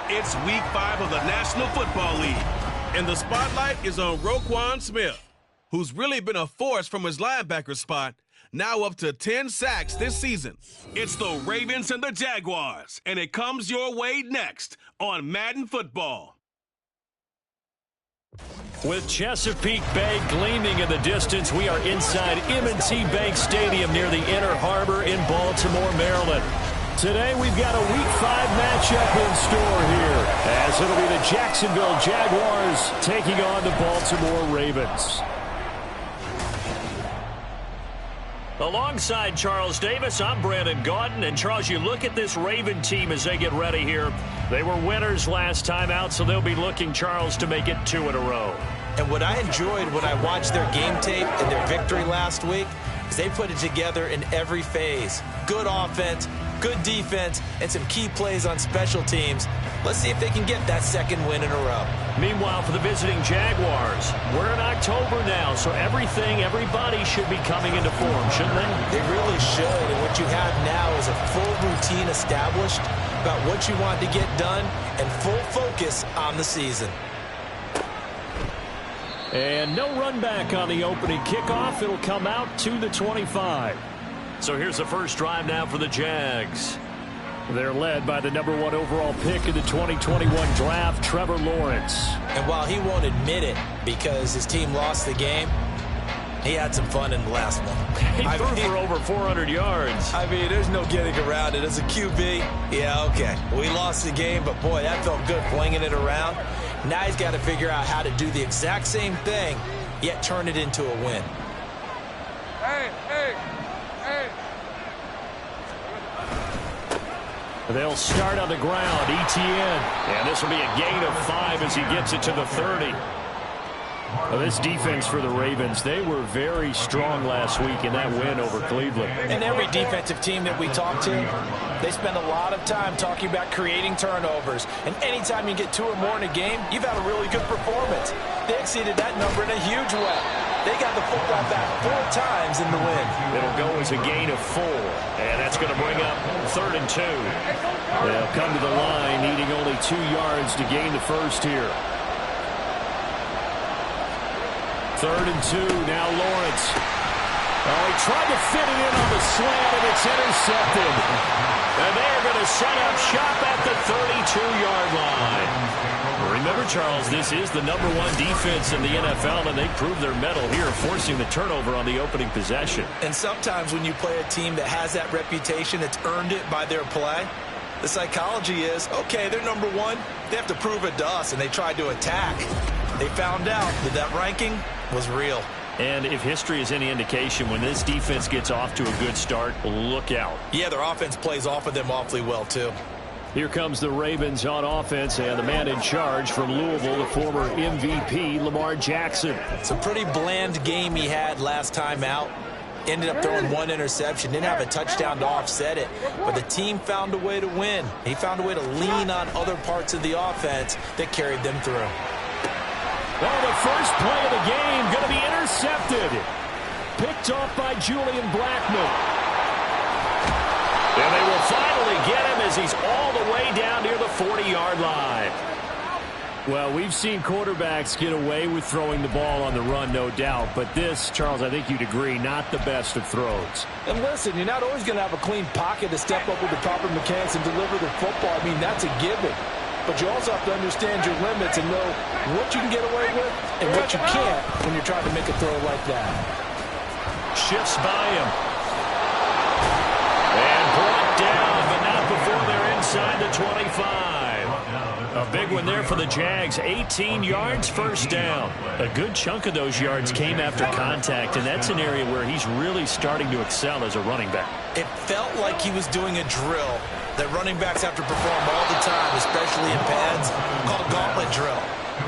It's week 5 of the National Football League, and the spotlight is on Roquan Smith, who's really been a force from his linebacker spot, now up to 10 sacks this season. It's the Ravens and the Jaguars, and it comes your way next on Madden Football. With Chesapeake Bay gleaming in the distance, we are inside M&T Bank Stadium near the Inner Harbor in Baltimore, Maryland. Today we've got a Week 5 matchup in store here, as it'll be the Jacksonville Jaguars taking on the Baltimore Ravens. Alongside Charles Davis, I'm Brandon Gaudin. And Charles, you look at this Raven team as they get ready here. They were winners last time out, so they'll be looking, Charles, to make it 2 in a row. And what I enjoyed when I watched their game tape and their victory last week is they put it together in every phase. Good offense, good defense, and some key plays on special teams. Let's see if they can get that second win in a row. Meanwhile, for the visiting Jaguars, we're in October now, so everybody should be coming into form, shouldn't they? They really should, and what you have now is a full routine established about what you want to get done and full focus on the season. And no run back on the opening kickoff. It'll come out to the 25. So here's the first drive now for the Jags. They're led by the number 1 overall pick in the 2021 draft, Trevor Lawrence. And while he won't admit it because his team lost the game, he had some fun in the last one. He threw for over 400 yards. I mean, there's no getting around it. As a QB, yeah, okay. We lost the game, but boy, that felt good flinging it around. Now he's got to figure out how to do the exact same thing, yet turn it into a win. Hey. They'll start on the ground, Etienne. And this will be a gain of 5 as he gets it to the 30. Well, this defense for the Ravens, they were very strong last week in that win over Cleveland. And every defensive team that we talk to, they spend a lot of time talking about creating turnovers. And anytime you get 2 or more in a game, you've had a really good performance. They exceeded that number in a huge way. They got the football back 4 times in the win. It'll go as a gain of 4. And that's going to bring up 3rd and 2. They'll come to the line, needing only 2 yards to gain the first here. 3rd and 2, now Lawrence. Oh, he tried to fit it in on the slant, and it's intercepted. And they're going to set up shop at the 32-yard line. Remember, Charles, this is the number 1 defense in the NFL, and they proved their mettle here, forcing the turnover on the opening possession. And sometimes when you play a team that has that reputation, it's earned it by their play. The psychology is, okay, they're number 1. They have to prove it to us, and they tried to attack. They found out that ranking was real. And if history is any indication, when this defense gets off to a good start, look out. Yeah, their offense plays off of them awfully well, too. Here comes the Ravens on offense, and the man in charge from Louisville, the former MVP, Lamar Jackson. It's a pretty bland game he had last time out. Ended up throwing 1 interception, didn't have a touchdown to offset it, but the team found a way to win. He found a way to lean on other parts of the offense that carried them through. Well, the first play of the game going to be intercepted. Picked off by Julian Blackmon. And they will finally get him as he's all the way down near the 40-yard line. Well, we've seen quarterbacks get away with throwing the ball on the run, no doubt. But this, Charles, I think you'd agree, not the best of throws. And listen, you're not always going to have a clean pocket to step up with the proper mechanics and deliver the football. I mean, that's a given. But you also have to understand your limits and know what you can get away with and what you can't when you're trying to make a throw like that. Shifts by him. And brought down, but not before they're inside the 25. A big one there for the Jags. 18 yards, first down. A good chunk of those yards came after contact, and that's an area where he's really starting to excel as a running back. It felt like he was doing a drill that running backs have to perform all the time, especially in pads, called a gauntlet drill.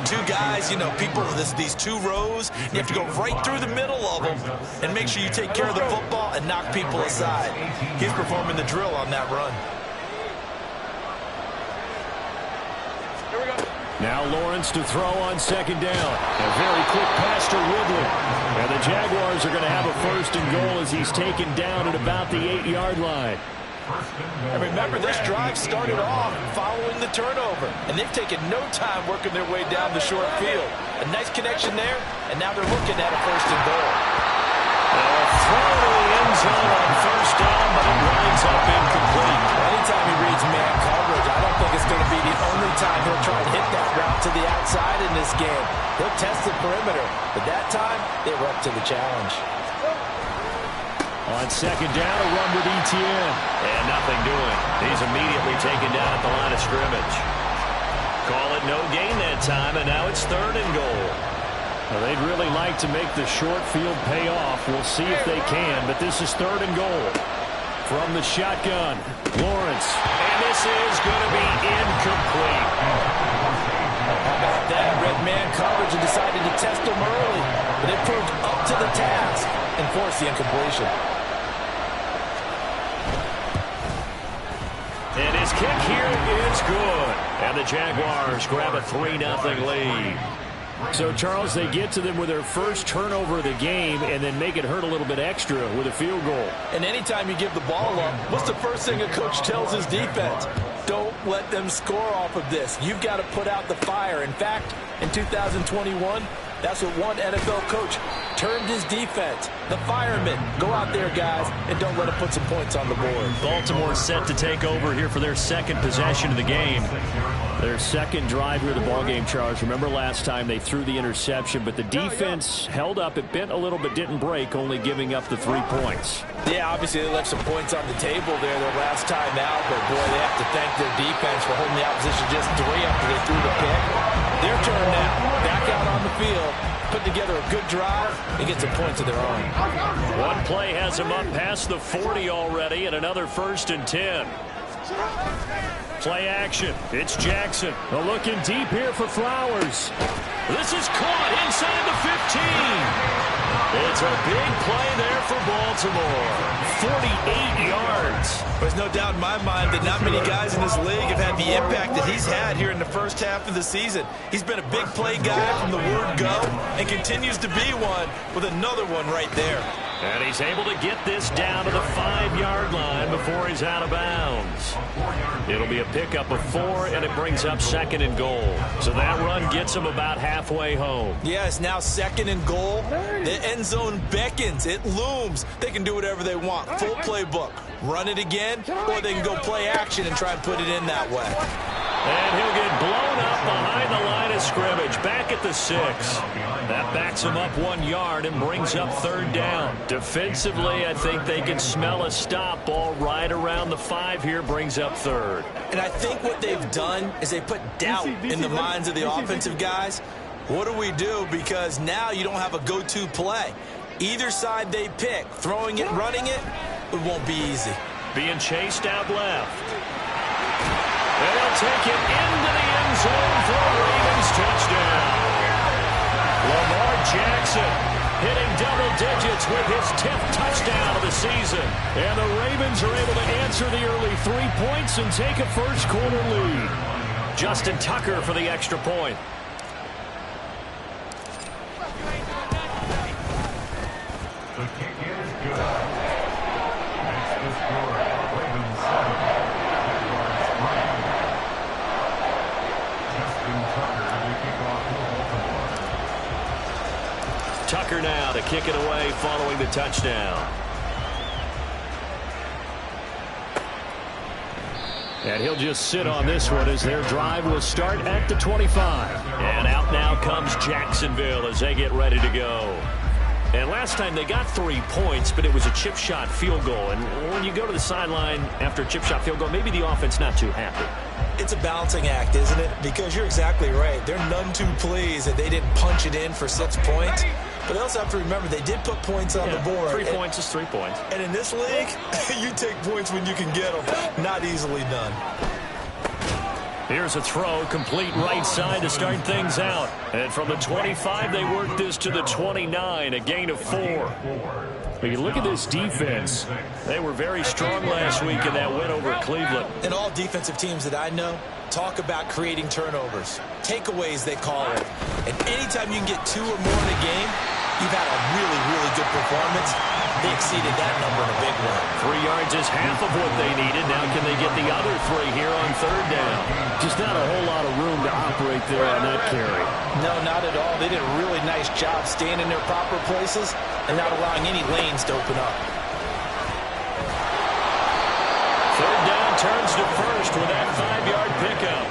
Two guys, you know, people, these two rows, you have to go right through the middle of them and make sure you take care of the football and knock people aside. He's performing the drill on that run. Here we go. Now Lawrence to throw on second down. A very quick pass to Ridley. And the Jaguars are going to have a first and goal as he's taken down at about the 8-yard line. And remember, this drive started off following the turnover, and they've taken no time working their way down the short field. A nice connection there, and now they're looking at a first and goal. Throw to the end zone on first down, but it winds up incomplete. Anytime he reads man coverage, I don't think it's going to be the only time he'll try to hit that route to the outside in this game. He'll test the perimeter, but that time, they were up to the challenge. On second down, a run with Etienne. And nothing doing. He's immediately taken down at the line of scrimmage. Call it no gain that time, and now it's third and goal. Well, they'd really like to make the short field pay off. We'll see if they can, but this is third and goal. From the shotgun, Lawrence. And this is going to be incomplete. How about that? Red man coverage and decided to test him early, but it proved up to the task and forced the incompletion. And his kick here is good. And the Jaguars grab a 3-0 lead. So, Charles, they get to them with their first turnover of the game and then make it hurt a little bit extra with a field goal. And anytime you give the ball up, what's the first thing a coach tells his defense? Don't let them score off of this. You've got to put out the fire. In fact, in 2021, that's what one NFL coach termed his defense. The firemen. Go out there, guys, and don't let them put some points on the board. Baltimore set to take over here for their second possession of the game. Their second drive here of the ballgame, Charles. Remember last time they threw the interception, but the defense held up. It bent a little but didn't break, only giving up the 3 points. Yeah, obviously they left some points on the table there their last time out, but boy, they have to thank their defense for holding the opposition just 3 after they threw the pick. Their turn now, back out on the field, put together a good drive and get some points of their own. One play has them up past the 40 already, and another 1st and 10. Play action. It's Jackson. Looking deep here for Flowers. This is caught inside the 15. It's a big play there for Baltimore. 48 yards. There's no doubt in my mind that not many guys in this league have had the impact that he's had here in the first half of the season. He's been a big play guy from the word go and continues to be one with another one right there. And he's able to get this down to the 5-yard line before he's out of bounds. It'll be a pickup of 4, and it brings up 2nd and goal. So that run gets him about halfway home. Yeah, it's now 2nd and goal. The end zone beckons. It looms. They can do whatever they want. Full playbook. Run it again, or they can go play action and try and put it in that way. And he'll get blown up behind the line of scrimmage, back at the 6. That backs him up 1 yard and brings up 3rd down. Defensively, I think they can smell a stop ball right around the 5 here, brings up 3rd. And I think what they've done is they put doubt in the minds of the offensive guys. What do we do? Because now you don't have a go-to play. Either side they pick, throwing it, running it, it won't be easy. Being chased out left. And they'll take it into the end zone for a Ravens touchdown. Lamar Jackson hitting double digits with his 10th touchdown of the season. And the Ravens are able to answer the early 3 points and take a first-quarter lead. Justin Tucker for the extra point. The kick is good. Next to score, Ravens 7. Justin Tucker to kick off for Baltimore. Tucker now to kick it away following the touchdown. And he'll just sit on this one as their drive will start at the 25. And out now comes Jacksonville as they get ready to go. And last time they got 3 points, but it was a chip shot field goal. And when you go to the sideline after a chip shot field goal, maybe the offense not too happy. It's a balancing act, isn't it? Because you're exactly right. They're none too pleased that they didn't punch it in for 6 points. But they also have to remember they did put points on the board. 3 points is 3 points. And in this league, you take points when you can get them. Not easily done. Here's a throw, complete right side to start things out. And from the 25, they work this to the 29, a gain of 4. But you look at this defense. They were very strong last week in that win over Cleveland. And all defensive teams that I know talk about creating turnovers. Takeaways, they call it. And anytime you can get 2 or more in a game, you've had a really, really good performance. They exceeded that number in a big way. 3 yards is half of what they needed. Now can they get the other 3 here on 3rd down? Just not a whole lot of room to operate there on that carry. No, not at all. They did a really nice job staying in their proper places and not allowing any lanes to open up. 3rd down turns to first with that 5-yard pickup.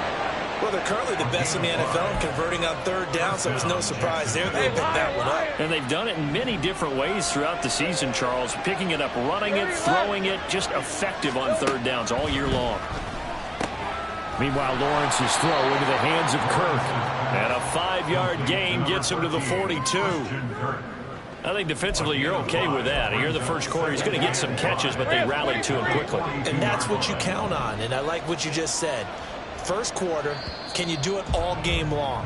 Well, they're currently the best in the NFL in converting on 3rd down, so it's no surprise there they picked that one up. And they've done it in many different ways throughout the season, Charles. Picking it up, running it, throwing it, just effective on 3rd downs all year long. Meanwhile, Lawrence's throw into the hands of Kirk. And a 5-yard gain gets him to the 42. I think defensively you're okay with that. Here in the first quarter, he's going to get some catches, but they rallied to him quickly. And that's what you count on, and I like what you just said. First quarter, can you do it all game long?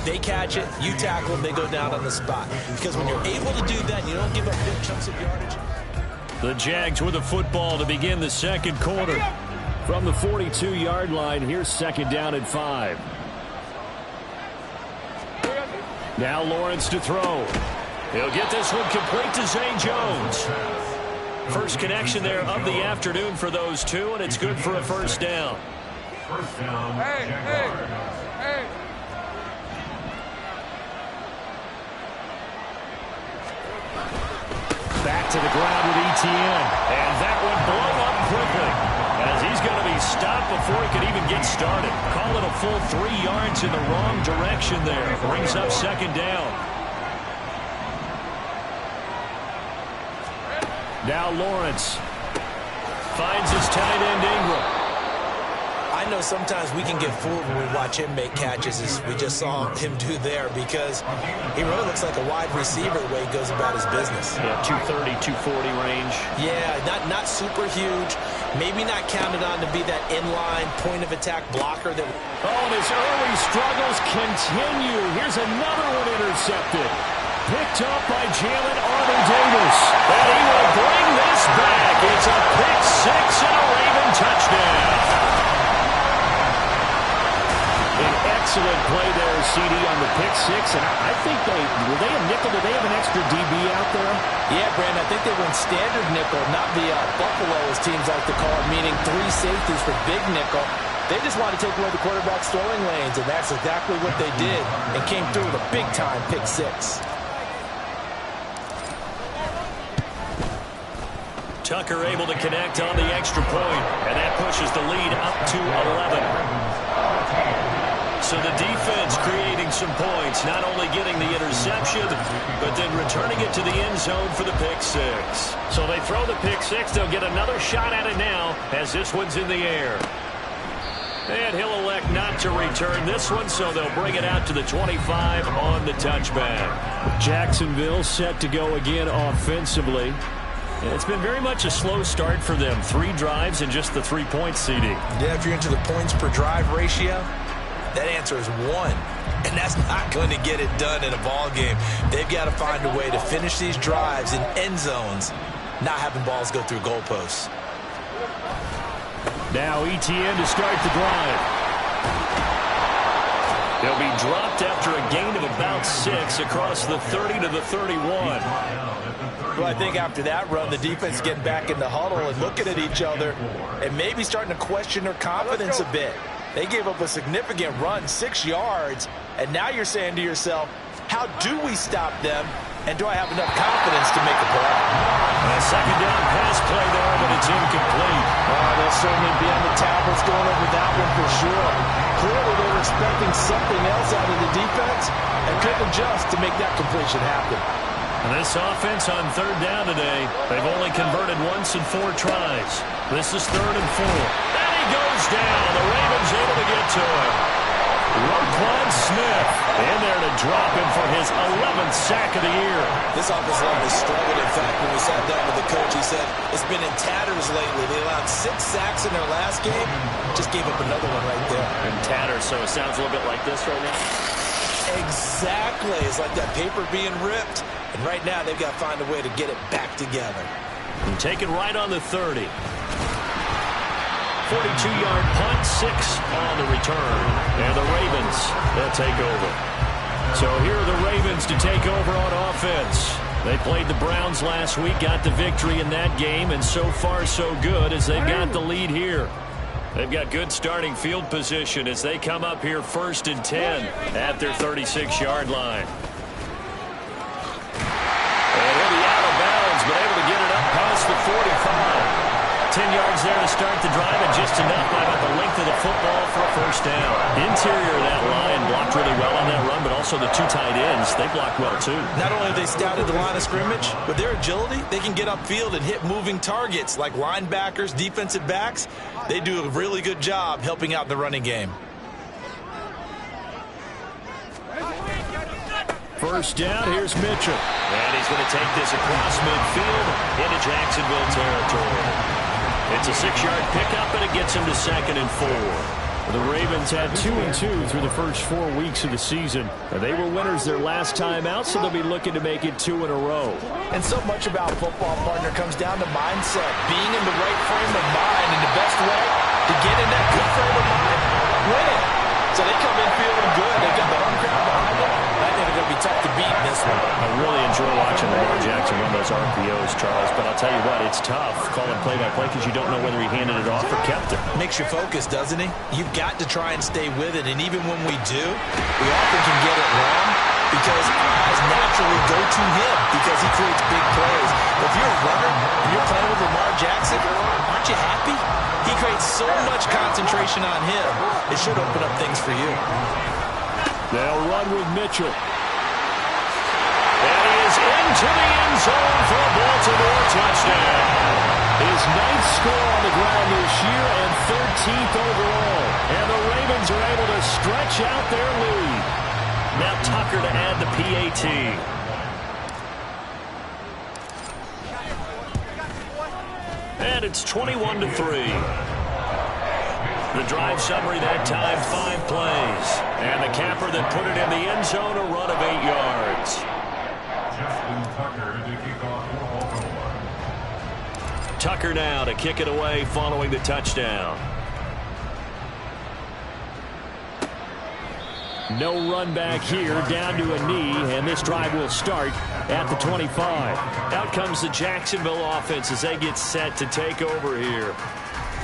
They catch it, you tackle them, they go down on the spot. Because when you're able to do that, you don't give up big chunks of yardage. The Jags with the football to begin the second quarter. From the 42-yard line, here's 2nd down and 5. Now Lawrence to throw. He'll get this one complete to Zay Jones. First connection there of the afternoon for those two, and it's good for a 1st down. First down, Jaguars. Back to the ground with Etienne. And that one blown up quickly, as he's going to be stopped before he can even get started. Call it a full 3 yards in the wrong direction there. Brings up 2nd down. Now Lawrence finds his tight end Ingram. I know sometimes we can get fooled when we watch him make catches, as we just saw him do there, because he really looks like a wide receiver the way he goes about his business. Yeah, 230, 240 range. Yeah, not super huge. Maybe not counted on to be that inline point-of-attack blocker. That. Oh, and his early struggles continue. Here's another one intercepted. Picked up by Jalen Armour-Davis. And he will bring this back. It's a pick 6 and a Raven touchdown. An excellent play there, CD, on the pick 6. And I think were they a nickel? Did they have an extra DB out there? Yeah, Brandon, I think they went standard nickel, not the Buffalo, as teams like to call it, meaning 3 safeties for big nickel. They just wanted to take away the quarterback's throwing lanes, and that's exactly what they did, and came through with a big-time pick 6. Tucker able to connect on the extra point, and that pushes the lead up to 11. So the defense creating some points, not only getting the interception, but then returning it to the end zone for the pick 6. So they throw the pick 6. They'll get another shot at it now as this one's in the air. And he'll elect not to return this one, so they'll bring it out to the 25 on the touchback. Jacksonville set to go again offensively. And it's been very much a slow start for them. 3 drives and just the 3 points, CD. Yeah, if you're into the points per drive ratio, that answer is 1. And that's not going to get it done in a ball game. They've got to find a way to finish these drives in end zones, not having balls go through goalposts. Now Etienne to start the drive. They'll be dropped after a gain of about 6 across the 30 to the 31. Well, I think after that run, the defense getting back in the huddle and looking at each other and maybe starting to question their confidence a bit. They gave up a significant run, 6 yards, and now you're saying to yourself, how do we stop them, and do I have enough confidence to make a play? A 2nd down pass play there, but it's incomplete. They'll certainly be on the tablets going over that one for sure. Clearly they were expecting something else out of the defense and couldn't adjust to make that completion happen. And this offense on 3rd down today, they've only converted once in 4 tries. This is 3rd and 4. And he goes down. The Ravens able to get to him. Roquan Smith in there to drop him for his 11th sack of the year. This offensive line has struggled. In fact, when we sat down with the coach, he said it's been in tatters lately. They allowed 6 sacks in their last game. Just gave up another one right there. In tatters, so it sounds a little bit like this right now. Exactly. It's like that paper being ripped. And right now, they've got to find a way to get it back together. And taken right on the 30. 42-yard punt, 6 on the return. And the Ravens, they'll take over. So here are the Ravens to take over on offense. They played the Browns last week, got the victory in that game, and so far so good as they've got the lead here. They've got good starting field position as they come up here 1st and 10 at their 36-yard line. And he'll be out of bounds, but able to get it up past the 45. 10 yards there to start the drive, and just enough by about the length of the football for a first down. Interior of that line blocked really well on that run, but also the 2 tight ends, they blocked well too. Not only have they scouted the line of scrimmage, but their agility, they can get upfield and hit moving targets like linebackers, defensive backs. They do a really good job helping out the running game. First down, here's Mitchell. And he's going to take this across midfield into Jacksonville territory. It's a 6-yard pickup, and it gets him to 2nd and 4. The Ravens had 2-2 through the first 4 weeks of the season. They were winners their last time out, so they'll be looking to make it 2 in a row. And so much about football, partner, comes down to mindset. Being in the right frame of mind, and the best way to get in that good frame of mind, win it. So they come in feeling good. They've got the home crowd behind them. I think they're going to be tough to beat in this one. I really enjoy watching Lamar Jackson run those RPOs, Charles, but I'll tell you what, it's tough calling play-by-play because you don't know whether he handed it off or kept it. Makes you focus, doesn't he? You've got to try and stay with it, and even when we do, we often can get it wrong because eyes naturally go to him because he creates big plays. But if you're a runner and you're playing with Lamar Jackson, aren't you happy? He creates so much concentration on him. It should open up things for you. They'll run with Mitchell. And he is into the end zone for a Baltimore touchdown. His 9th score on the ground this year and 13th overall. And the Ravens are able to stretch out their lead. Now Tucker to add the PAT. And it's 21-3. The drive summary that time, 5 plays. And the capper that put it in the end zone, a run of 8 yards. Tucker now to kick it away following the touchdown. No run back here, down to a knee, and this drive will start at the 25. Out comes the Jacksonville offense as they get set to take over here.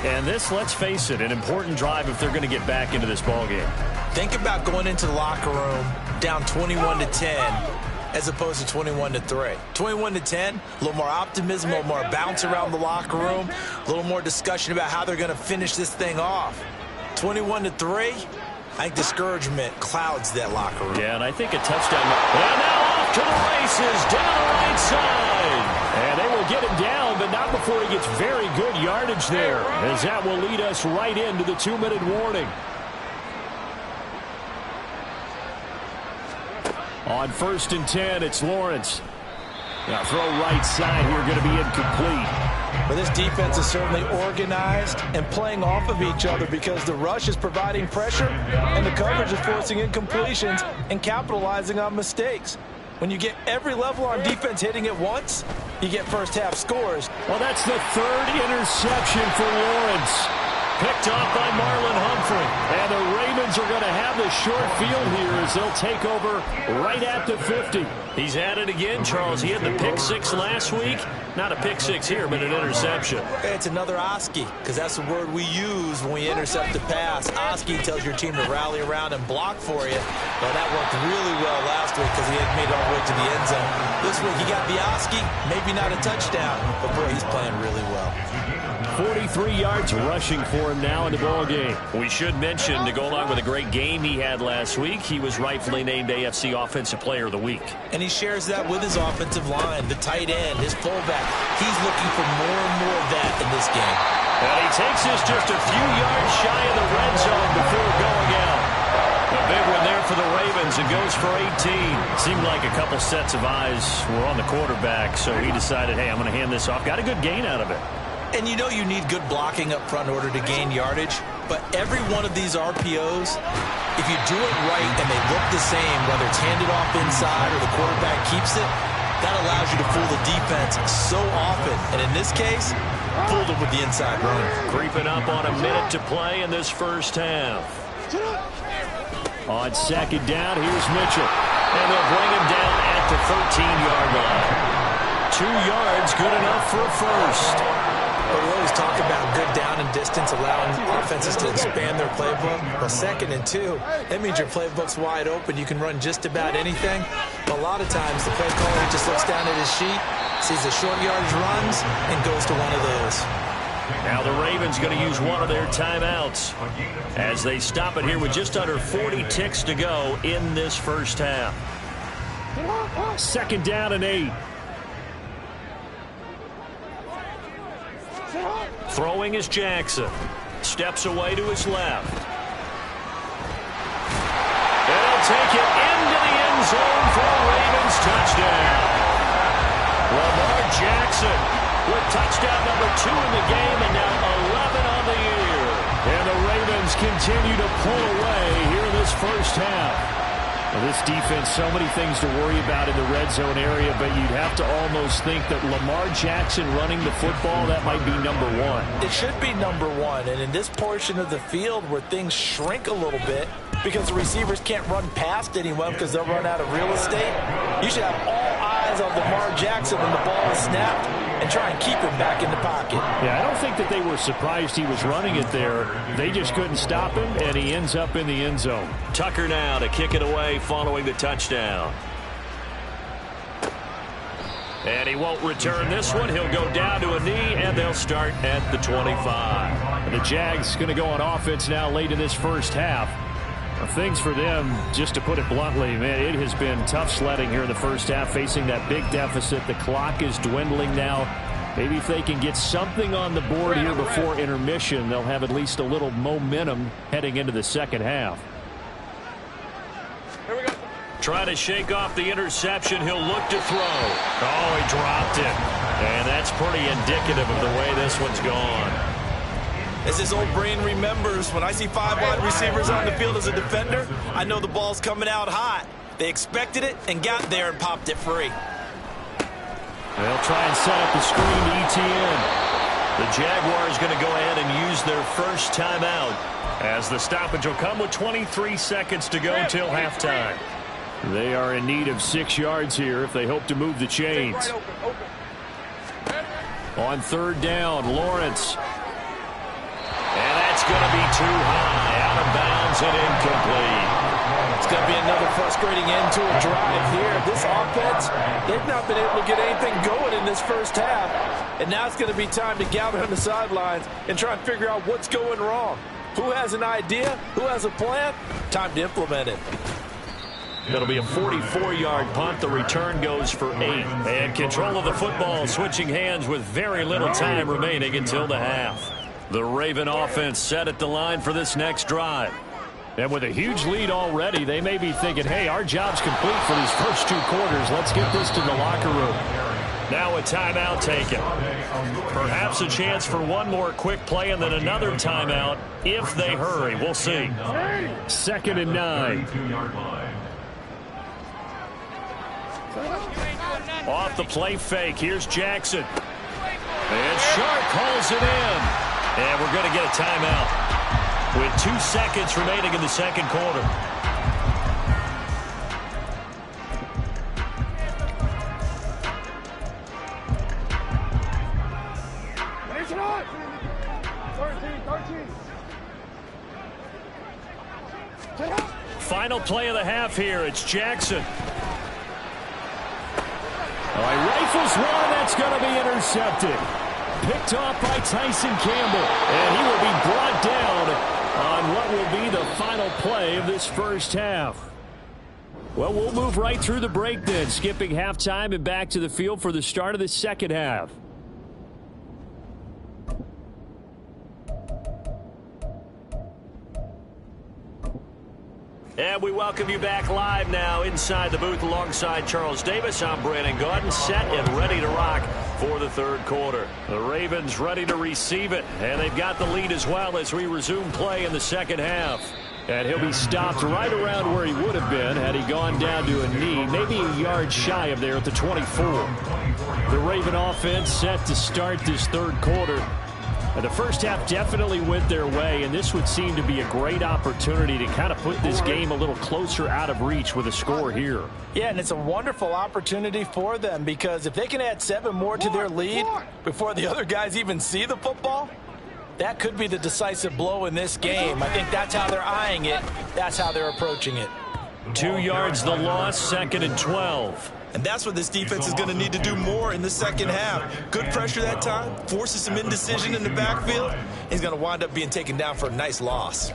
And this, let's face it, an important drive if they're going to get back into this ballgame. Think about going into the locker room down 21-10 as opposed to 21-3. 21-10, a little more optimism, a little more bounce around the locker room, a little more discussion about how they're going to finish this thing off. 21-3, I think discouragement clouds that locker room. Yeah, and I think a touchdown. And now off to the races, down the right side. And they will get him down, but not before he gets very good yardage there, as that will lead us right into the 2-minute warning. On 1st and 10, it's Lawrence. Now throw right side here, going to be incomplete. But this defense is certainly organized and playing off of each other because the rush is providing pressure and the coverage is forcing incompletions and capitalizing on mistakes. When you get every level on defense hitting at once, you get first half scores. Well, that's the 3rd interception for Lawrence. Picked off by Marlon Humphrey. And the Ravens are going to have the short field here as they'll take over right at the 50. He's at it again, Charles. He had the pick 6 last week. Not a pick 6 here, but an interception. It's another Oski, because that's the word we use when we intercept the pass. Oski tells your team to rally around and block for you. Well, that worked really well last week because he had made it all the way to the end zone. This week he got the Oski, maybe not a touchdown, but boy, he's playing really well. 43 yards rushing for him now in the ball game. We should mention, to go along with a great game he had last week, he was rightfully named AFC Offensive Player of the Week. And he shares that with his offensive line, the tight end, his fullback. He's looking for more and more of that in this game. And he takes this just a few yards shy of the red zone before going out. A big one there for the Ravens runs and goes for 18. Seemed like a couple sets of eyes were on the quarterback, so he decided, hey, I'm going to hand this off. Got a good gain out of it. And you know you need good blocking up front in order to gain yardage, but every one of these RPOs, if you do it right and they look the same, whether it's handed off inside or the quarterback keeps it, that allows you to fool the defense so often. And in this case, fooled them with the inside run. Creeping up on a minute to play in this first half. On second down, here's Mitchell. And they'll bring him down at the 13-yard line. 2 yards, good enough for a first. But we always talk about good down and distance, allowing offenses to expand their playbook. Well, 2nd and 2, that means your playbook's wide open. You can run just about anything. But a lot of times, the play caller just looks down at his sheet, sees the short yardage runs, and goes to one of those. Now the Ravens going to use one of their timeouts as they stop it here with just under 40 ticks to go in this first half. 2nd down and 8. Throwing is Jackson. Steps away to his left. And he'll take it into the end zone for a Ravens touchdown. Lamar Jackson with touchdown number 2 in the game and now 11 on the year. And the Ravens continue to pull away here in this first half. Well, this defense, so many things to worry about in the red zone area, but you'd have to almost think that Lamar Jackson running the football, that might be number 1. It should be number 1, and in this portion of the field where things shrink a little bit because the receivers can't run past anyone because they'll run out of real estate, you should have all eyes on Lamar Jackson when the ball is snapped and try and keep him back in the pocket. Yeah, I don't think that they were surprised he was running it there. They just couldn't stop him, and he ends up in the end zone. Tucker now to kick it away following the touchdown. And he won't return this one. He'll go down to a knee, and they'll start at the 25. And the Jags going to go on offense now late in this first half. Things for them, just to put it bluntly, man, it has been tough sledding here in the first half, facing that big deficit. The clock is dwindling now. Maybe if they can get something on the board here before intermission, they'll have at least a little momentum heading into the second half. Here we go. Trying to shake off the interception. He'll look to throw. Oh, he dropped it. And that's pretty indicative of the way this one's gone. As his old brain remembers, when I see 5 wide receivers on the field as a defender, I know the ball's coming out hot. They expected it and got there and popped it free. They'll try and set up the screen to ETN. The Jaguars going to go ahead and use their first timeout as the stoppage will come with 23 seconds to go till halftime. They are in need of 6 yards here if they hope to move the chains. On 3rd down, Lawrence. And that's going to be too high, out of bounds and incomplete. It's going to be another frustrating end to a drive here. This offense, they've not been able to get anything going in this first half. And now it's going to be time to gather on the sidelines and try and figure out what's going wrong. Who has an idea? Who has a plan? Time to implement it. It'll be a 44-yard punt. The return goes for 8. And control of the football switching hands with very little time remaining until the half. The Raven offense set at the line for this next drive. And with a huge lead already, they may be thinking, hey, our job's complete for these first 2 quarters. Let's get this to the locker room. Now a timeout taken. Perhaps a chance for one more quick play and then another timeout if they hurry. We'll see. 2nd and 9. Off the play fake. Here's Jackson. And Sharp calls it in. And we're going to get a timeout with 2 seconds remaining in the second quarter. Final play of the half here. It's Jackson. Oh, he rifles one. That's going to be intercepted. Picked off by Tyson Campbell. And he will be brought down on what will be the final play of this first half. Well, we'll move right through the break then, skipping halftime and back to the field for the start of the second half. And we welcome you back live now inside the booth alongside Charles Davis. I'm Brandon Gaudin, set and ready to rock for the third quarter. The Ravens ready to receive it, and they've got the lead as well as we resume play in the second half. And he'll be stopped right around where he would have been had he gone down to a knee, maybe a yard shy of there at the 24. The Raven offense set to start this third quarter. And the first half definitely went their way, and this would seem to be a great opportunity to kind of put this game a little closer out of reach with a score here. Yeah, and it's a wonderful opportunity for them because if they can add 7 more to their lead before the other guys even see the football, that could be the decisive blow in this game. I think that's how they're eyeing it. That's how they're approaching it. 2 yards the loss, 2nd and 12. And that's what this defense is going to need to do more in the second half. Good pressure that time, forces some indecision in the backfield. He's going to wind up being taken down for a nice loss.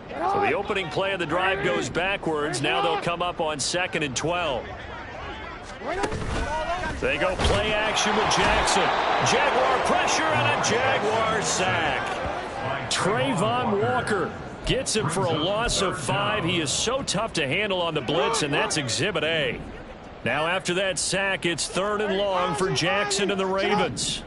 So the opening play of the drive goes backwards. Now they'll come up on 2nd and 12. They go play action with Jackson. Jaguar pressure and a Jaguar sack. Trayvon Walker gets him for a loss of 5. He is so tough to handle on the blitz, and that's Exhibit A. Now after that sack, it's 3rd and long for Jackson and the Ravens.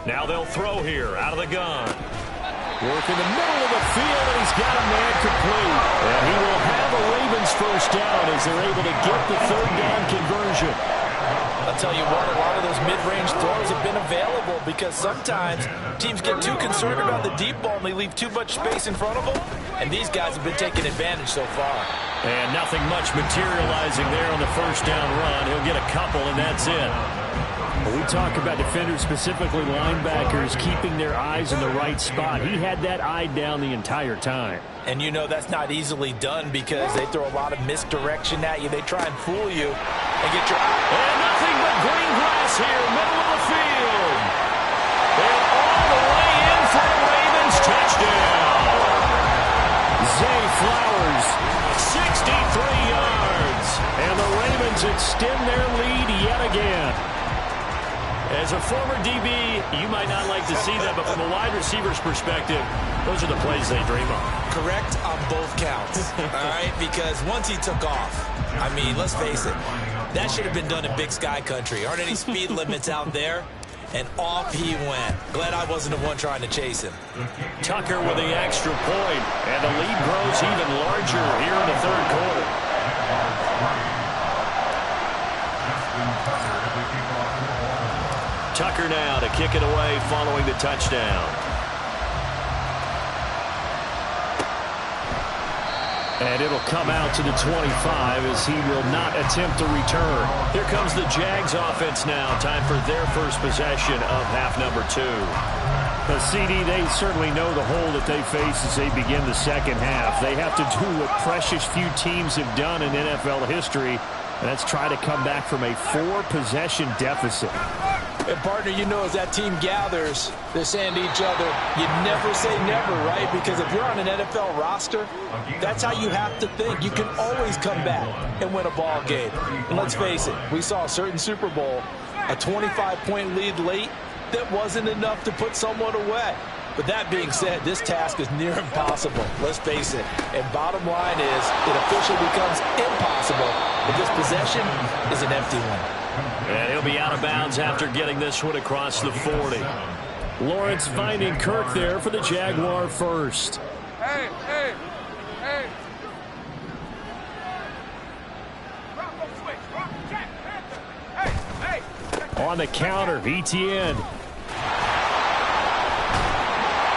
Now they'll throw here out of the gun. Work in the middle of the field, and he's got a man complete. And he will have a Ravens first down as they're able to get the 3rd down conversion. I'll tell you what, a lot of those mid-range throws have been available because sometimes teams get too concerned about the deep ball and they leave too much space in front of them, and these guys have been taking advantage so far. And nothing much materializing there on the first down run. He'll get a couple, and that's it. We talk about defenders, specifically linebackers, keeping their eyes in the right spot. He had that eye down the entire time. And you know that's not easily done because they throw a lot of misdirection at you. They try and fool you and get your eye. And nothing but green grass here, middle of the field. And all the way in for the Ravens touchdown. Zay Flowers, 63 yards. And the Ravens extend their lead yet again. As a former DB, you might not like to see that, but from a wide receiver's perspective, those are the plays they dream of. Correct on both counts, all right? Because once he took off, I mean, let's face it, that should have been done in Big Sky country. Aren't any speed limits out there? And off he went. Glad I wasn't the one trying to chase him. Tucker with the extra point, and the lead grows even larger here in the third quarter. Tucker now to kick it away following the touchdown. And it'll come out to the 25 as he will not attempt to return. Here comes the Jags offense now. Time for their first possession of half number 2. The CD, they certainly know the hole that they face as they begin the second half. They have to do what precious few teams have done in NFL history, and that's try to come back from a 4-possession deficit. And, partner, you know, as that team gathers, they're saying to each other, you never say never, right? Because if you're on an NFL roster, that's how you have to think. You can always come back and win a ball game. And let's face it, we saw a certain Super Bowl, a 25-point lead late that wasn't enough to put someone away. But that being said, this task is near impossible. Let's face it. And bottom line is, it officially becomes impossible if this possession is an empty one. And he'll be out of bounds after getting this one across the 40. Lawrence finding Kirk there for the Jaguar first. Hey, hey, hey. On the counter, ETN.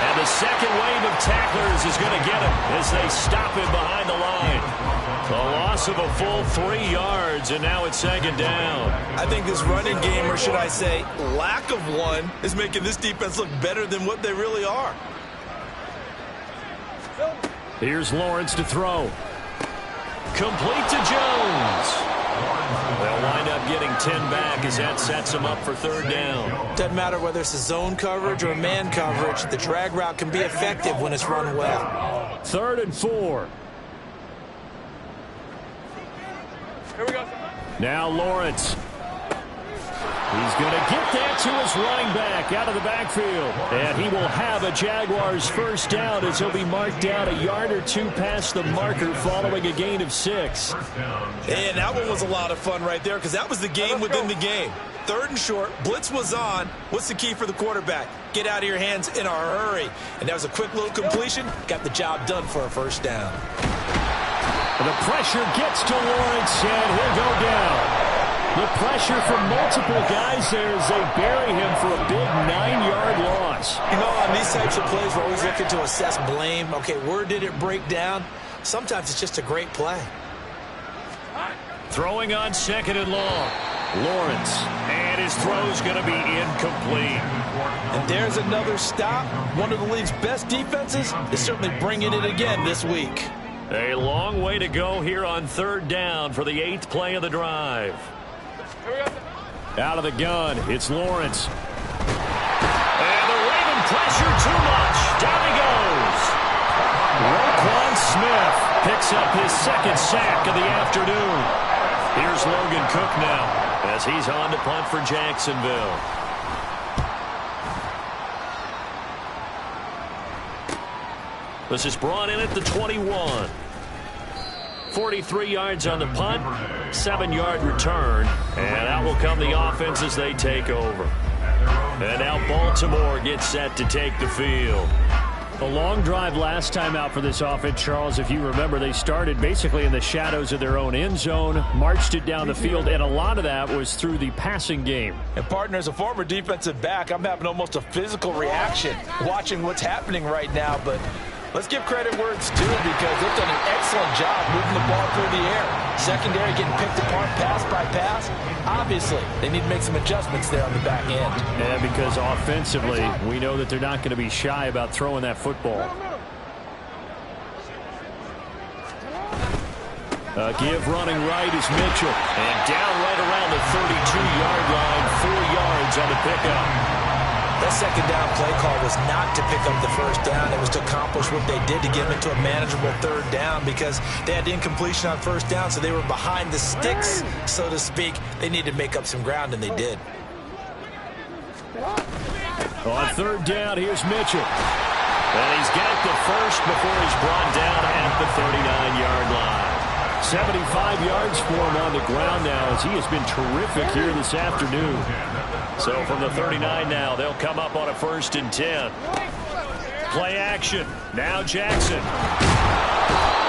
And the second wave of tacklers is going to get him as they stop him behind the line. A loss of a full 3 yards, and now it's 2nd down. I think this running game, or should I say lack of one, is making this defense look better than what they really are. Here's Lawrence to throw. Complete to Jones. They'll wind up getting 10 back as that sets them up for 3rd down. Doesn't matter whether it's a zone coverage or a man coverage, the drag route can be effective when it's run well. 3rd and 4. Here we go. Now Lawrence. He's going to get that to his running back out of the backfield. And he will have a Jaguars first down as he'll be marked down a yard or two past the marker following a gain of 6. And that one was a lot of fun right there because that was the game within the game. 3rd and short, blitz was on. What's the key for the quarterback? Get out of your hands in a hurry. And that was a quick little completion. Got the job done for a first down. The pressure gets to Lawrence, and he'll go down. The pressure from multiple guys there as they bury him for a big 9-yard loss. You know, on these types of plays, we're always looking to assess blame. Okay, where did it break down? Sometimes it's just a great play. Throwing on 2nd and long. Lawrence, and his throw's going to be incomplete. And there's another stop. One of the league's best defenses is certainly bringing it again this week. A long way to go here on 3rd down for the 8th play of the drive. Out of the gun, it's Lawrence. And the Raven pressure too much. Down he goes. Roquan Smith picks up his 2nd sack of the afternoon. Here's Logan Cook now as he's on to punt for Jacksonville. This is brought in at the 21. 43 yards on the punt, 7-yard return, and out will come the offense as they take over. And now Baltimore gets set to take the field. A long drive last time out for this offense, Charles. If you remember, they started basically in the shadows of their own end zone, marched it down the field, and a lot of that was through the passing game. And, partner, as a former defensive back, I'm having almost a physical reaction watching what's happening right now, but let's give credit where it's due because they've done an excellent job moving the ball through the air. Secondary getting picked apart pass by pass. Obviously, they need to make some adjustments there on the back end. And because offensively, we know that they're not going to be shy about throwing that football. Give running right is Mitchell. And down right around the 32-yard line, 4 yards on the pickup. That 2nd down play call was not to pick up the first down. It was to accomplish what they did to get them into a manageable 3rd down because they had incompletion on 1st down, so they were behind the sticks, so to speak. They needed to make up some ground, and they did. On 3rd down, here's Mitchell. And he's got the first before he's brought down at the 39-yard line. 75 yards for him on the ground now as he has been terrific here this afternoon. So from the 39 now, they'll come up on a 1st and 10. Play action. Now Jackson.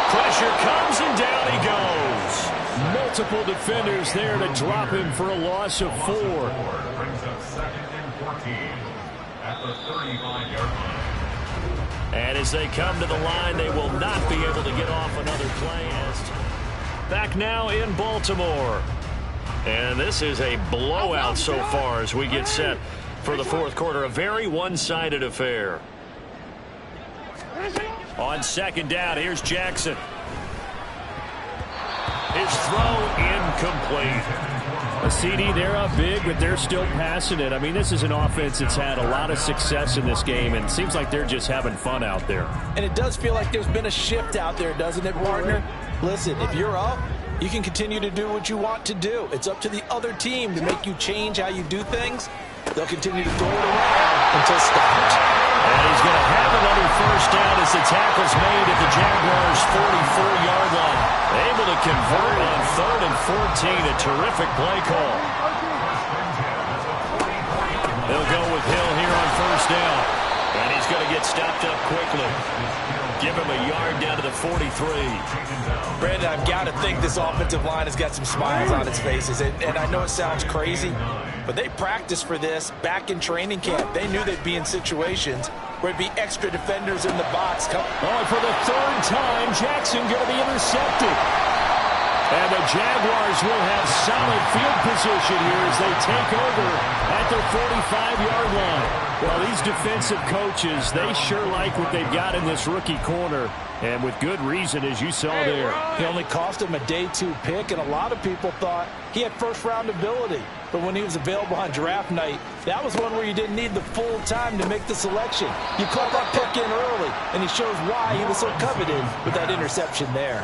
Pressure comes and down he goes. Multiple defenders there to drop him for a loss of 4. Brings up 2nd and 14 at the 35-yard line. And as they come to the line, they will not be able to get off another play. Back now in Baltimore. And this is a blowout so far as we get set for the 4th quarter. A very one-sided affair. On 2nd down, here's Jackson. His throw incomplete. A CD, they're up big, but they're still passing it. I mean, this is an offense that's had a lot of success in this game, and it seems like they're just having fun out there. And it does feel like there's been a shift out there, doesn't it, partner? Listen, if you're up, you can continue to do what you want to do. It's up to the other team to make you change how you do things. They'll continue to throw it around until stopped. And he's going to have another first down as the tackle's made at the Jaguars' 44-yard line. Able to convert on 3rd and 14. A terrific play call. They'll go with Hill here on 1st down. And he's going to get stopped up quickly. Give him a yard down to the 43. Brandon, I've got to think this offensive line has got some smiles on its faces. And I know it sounds crazy, but they practiced for this back in training camp. They knew they'd be in situations where there'd be extra defenders in the box. Oh, for the 3rd time, Jackson going to be intercepted. And the Jaguars will have solid field position here as they take over at their 45-yard line. Well, these defensive coaches, they sure like what they've got in this rookie corner, and with good reason, as you saw there. He only cost him a day 2 pick, and a lot of people thought he had first-round ability. but when he was available on draft night, that was one where you didn't need the full time to make the selection. You caught that pick in early, and he shows why he was so coveted with that interception there.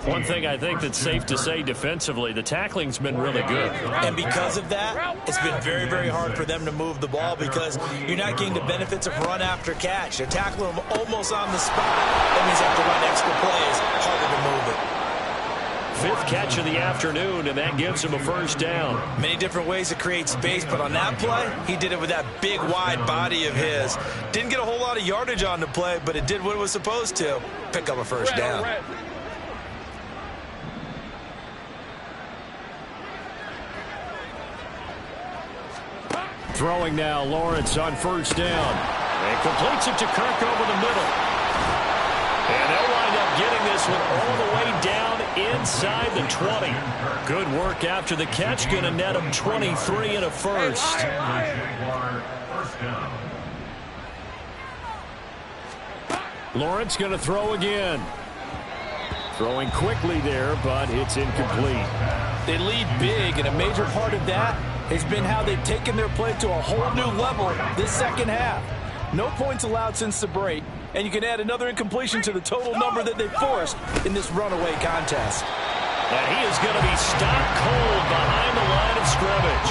One thing I think that's safe to say defensively, the tackling's been really good. And because of that, it's been very, very hard for them to move the ball because you're not getting the benefits of run after catch. They're tackling them almost on the spot. That means you have to run extra plays, harder to move it. 5th catch of the afternoon, and that gives him a first down. Many different ways to create space, but on that play, he did it with that big, wide body of his. Didn't get a whole lot of yardage on the play, but it did what it was supposed to. Pick up a first down. Throwing now, Lawrence on first down. And completes it to Kirk over the middle. And they'll wind up getting this one all the way down inside the 20. Good work after the catch. Going to net him 23 and a first. Lawrence going to throw again. Throwing quickly there, but it's incomplete. They lead big, and a major part of that has been how they've taken their play to a whole new level this second half. No points allowed since the break, and you can add another incompletion to the total number that they forced in this runaway contest. And he is going to be stopped cold behind the line of scrimmage.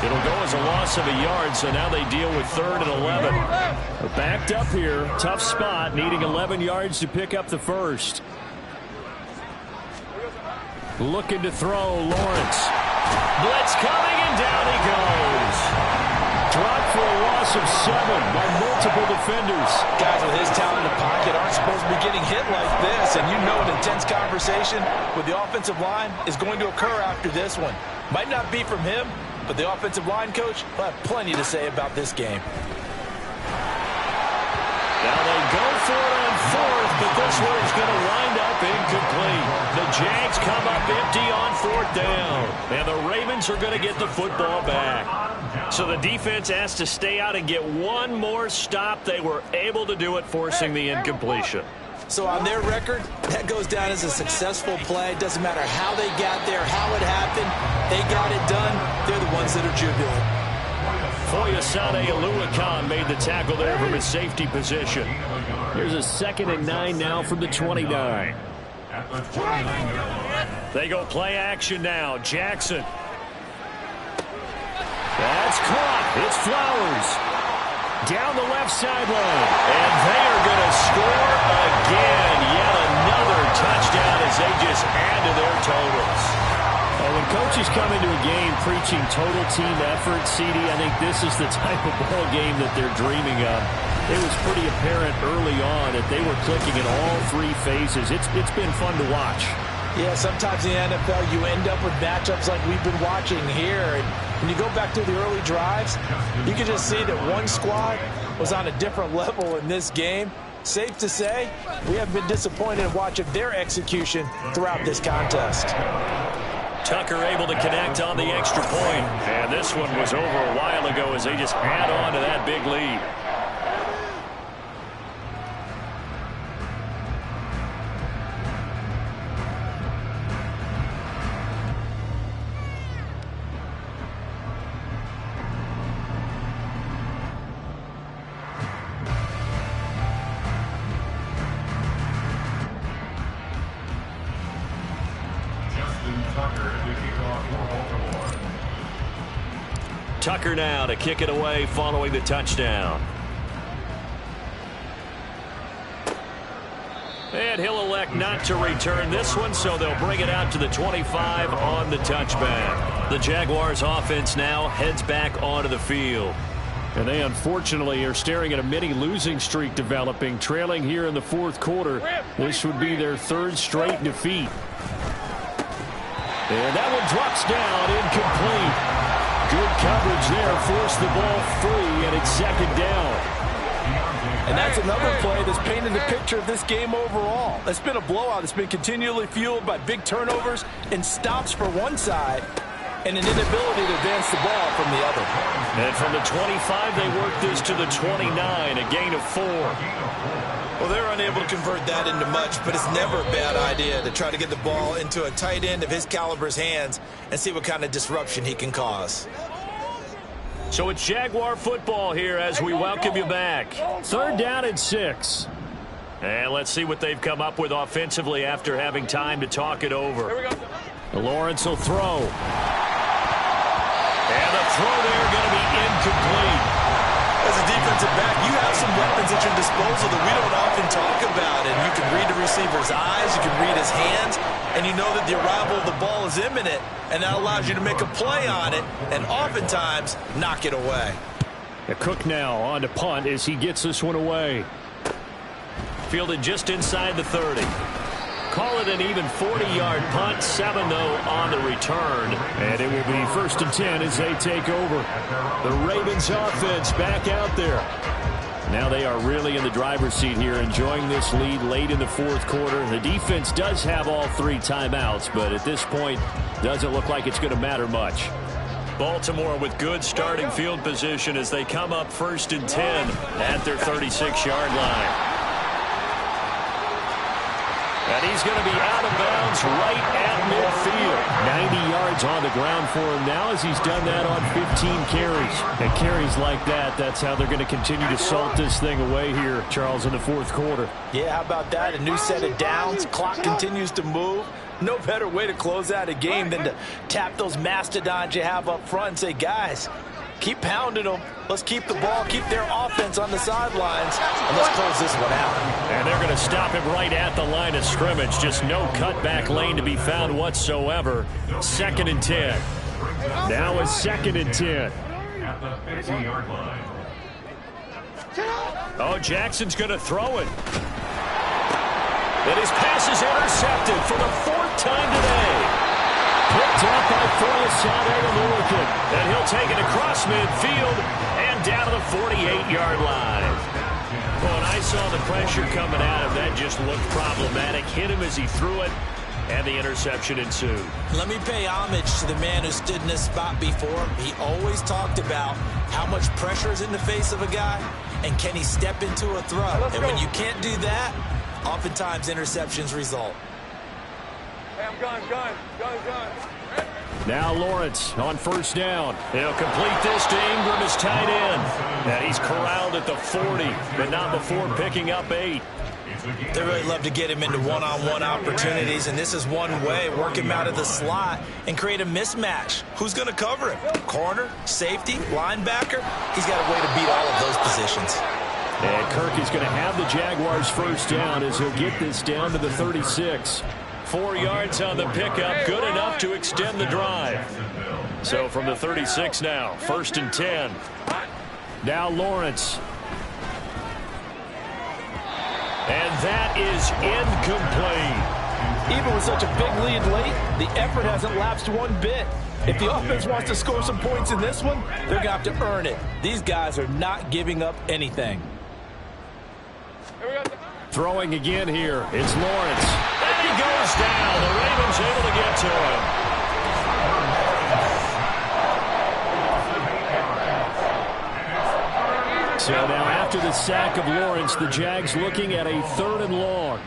It'll go as a loss of a yard, so now they deal with 3rd and 11. They're backed up here. Tough spot, needing 11 yards to pick up the first. Looking to throw, Lawrence. Blitz coming, and down he goes. Dropped for a loss of 7 by multiple defenders. Guys with his talent in the pocket aren't supposed to be getting hit like this, and you know an intense conversation with the offensive line is going to occur after this one. Might not be from him, but the offensive line coach will have plenty to say about this game. Now they go for it on 4th, but this one is going to wind up incomplete. The Jags come up empty on 4th down, and the Ravens are going to get the football back. So the defense has to stay out and get one more stop. They were able to do it, forcing the incompletion. So on their record, that goes down as a successful play. Doesn't matter how they got there, how it happened. They got it done. They're the ones that are jubilant. Foyesade Aluakan made the tackle there from his safety position. Here's a 2nd and 9 now from the 29. They go play action now. Jackson. That's caught. It's Flowers. Down the left sideline. And they are going to score again. Yet another touchdown as they just add to their totals. Well, when coaches come into a game preaching total team effort, CD, I think this is the type of ball game that they're dreaming of. It was pretty apparent early on that they were clicking in all 3 phases. It's been fun to watch. Yeah, sometimes in the NFL you end up with matchups like we've been watching here. And when you go back to the early drives, you can just see that one squad was on a different level in this game. Safe to say, we haven't been disappointed in watching their execution throughout this contest. Tucker able to connect on the extra point. And this one was over a while ago as they just add on to that big lead. Tucker now to kick it away following the touchdown. And he'll elect not to return this one, so they'll bring it out to the 25 on the touchback. The Jaguars offense now heads back onto the field. And they unfortunately are staring at a mini losing streak developing, trailing here in the 4th quarter. This would be their 3rd straight defeat. And that one drops down, incomplete. Good coverage there, forced the ball free, and it's 2nd down. And that's another play that's painted the picture of this game overall. It's been a blowout. It's been continually fueled by big turnovers and stops for one side and an inability to advance the ball from the other. And from the 25, they work this to the 29, a gain of 4. Well, they're unable to convert that into much, but it's never a bad idea to try to get the ball into a tight end of his caliber's hands and see what kind of disruption he can cause. So it's Jaguar football here as we welcome you back. 3rd down and 6. And let's see what they've come up with offensively after having time to talk it over. Lawrence will throw. And the throw there going to be incomplete. As a defensive back, you have some weapons at your disposal that we don't often talk about. And you can read the receiver's eyes, you can read his hands, and you know that the arrival of the ball is imminent, and that allows you to make a play on it and oftentimes knock it away. Cook now on to punt as he gets this one away. Fielded just inside the 30. Call it an even 40-yard punt, 7-0 on the return. And it will be 1st and 10 as they take over. The Ravens offense back out there. Now they are really in the driver's seat here, enjoying this lead late in the 4th quarter. The defense does have all 3 timeouts, but at this point, doesn't look like it's going to matter much. Baltimore with good starting field position as they come up 1st and 10 at their 36-yard line. And he's going to be out of bounds right at midfield. 90 yards on the ground for him now as he's done that on 15 carries. And carries like that, that's how they're going to continue to salt this thing away here, Charles, in the 4th quarter. Yeah, how about that? A new set of downs. Clock continues to move. No better way to close out a game than to tap those mastodons you have up front and say, guys, keep pounding them. Let's keep the ball, keep their offense on the sidelines, and let's close this one out. And they're going to stop him right at the line of scrimmage. Just no cutback lane to be found whatsoever. 2nd and 10. Now a 2nd and 10. At the 50-yard line. Oh, Jackson's going to throw it. And his pass is intercepted for the 4th time today. Picked up by Forlasade and Lurkin. And he'll take it across midfield and down to the 48-yard line. Well, and I saw the pressure coming at him. That just looked problematic. Hit him as he threw it, and the interception ensued. Let me pay homage to the man who stood in this spot before. He always talked about how much pressure is in the face of a guy, and can he step into a throw. And when you can't do that, oftentimes interceptions result. Hey, I'm gone. Now Lawrence on 1st down. He'll complete this to Ingram as tight end. And he's corralled at the 40, but not before picking up 8. They really love to get him into one-on-one opportunities, and this is one way. Work him out of the slot and create a mismatch. Who's going to cover him? Corner, safety, linebacker? He's got a way to beat all of those positions. And Kirk is going to have the Jaguars 1st down as he'll get this down to the 36. 4 yards on the pickup, good enough to extend the drive. So from the 36 now, 1st and 10. Now Lawrence. And that is incomplete. Even with such a big lead late, the effort hasn't lapsed one bit. If the offense wants to score some points in this one, they're going to have to earn it. These guys are not giving up anything. Throwing again here, it's Lawrence. And he goes down. The Ravens able to get to him. So now after the sack of Lawrence, the Jags looking at a 3rd and long.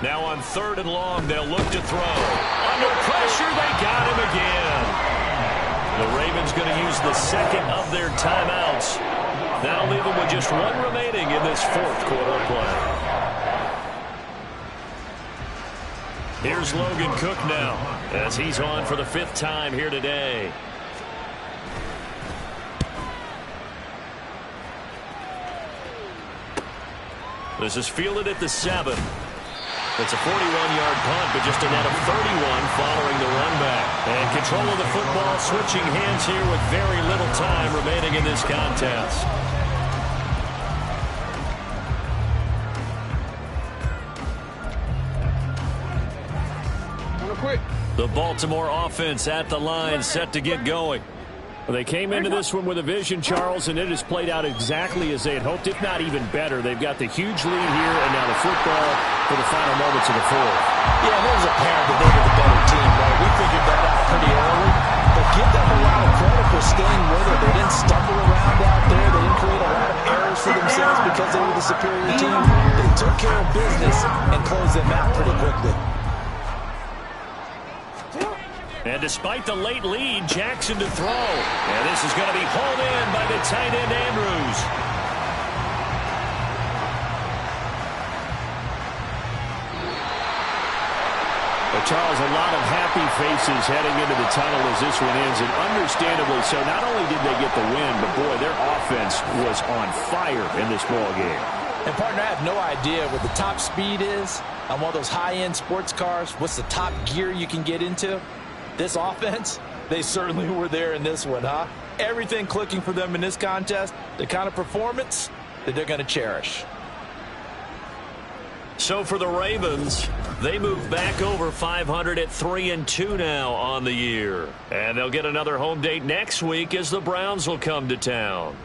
Now on 3rd and long, they'll look to throw. Under pressure, they got him again. The Ravens going to use the 2nd of their timeouts. That'll leave them with just 1 remaining in this 4th quarter play. Here's Logan Cook now as he's on for the 5th time here today. This is fielded at the 7. It's a 41-yard punt, but just a net of 31 following the run back. And control of the football switching hands here with very little time remaining in this contest. The Baltimore offense at the line set to get going. Well, they came into this one with a vision, Charles, and it has played out exactly as they had hoped, if not even better. They've got the huge lead here, and now the football for the final moments of the 4th. Yeah, and it was apparent that they were the better team, right? We figured that out pretty early. But give them a lot of credit for staying with it. They didn't stumble around out there. They didn't create a lot of errors for themselves because they were the superior team. They took care of business and closed them out pretty quickly. And despite the late lead, Jackson to throw. And this is going to be hauled in by the tight end, Andrews. But Charles, a lot of happy faces heading into the tunnel as this one ends, and understandably so. Not only did they get the win, but boy, their offense was on fire in this ball game. And partner, I have no idea what the top speed is on one of those high-end sports cars. What's the top gear you can get into? This offense, they certainly were there in this one, huh? Everything clicking for them in this contest, the kind of performance that they're going to cherish. So for the Ravens, they move back over 500 at 3-2 now on the year. And they'll get another home date next week as the Browns will come to town.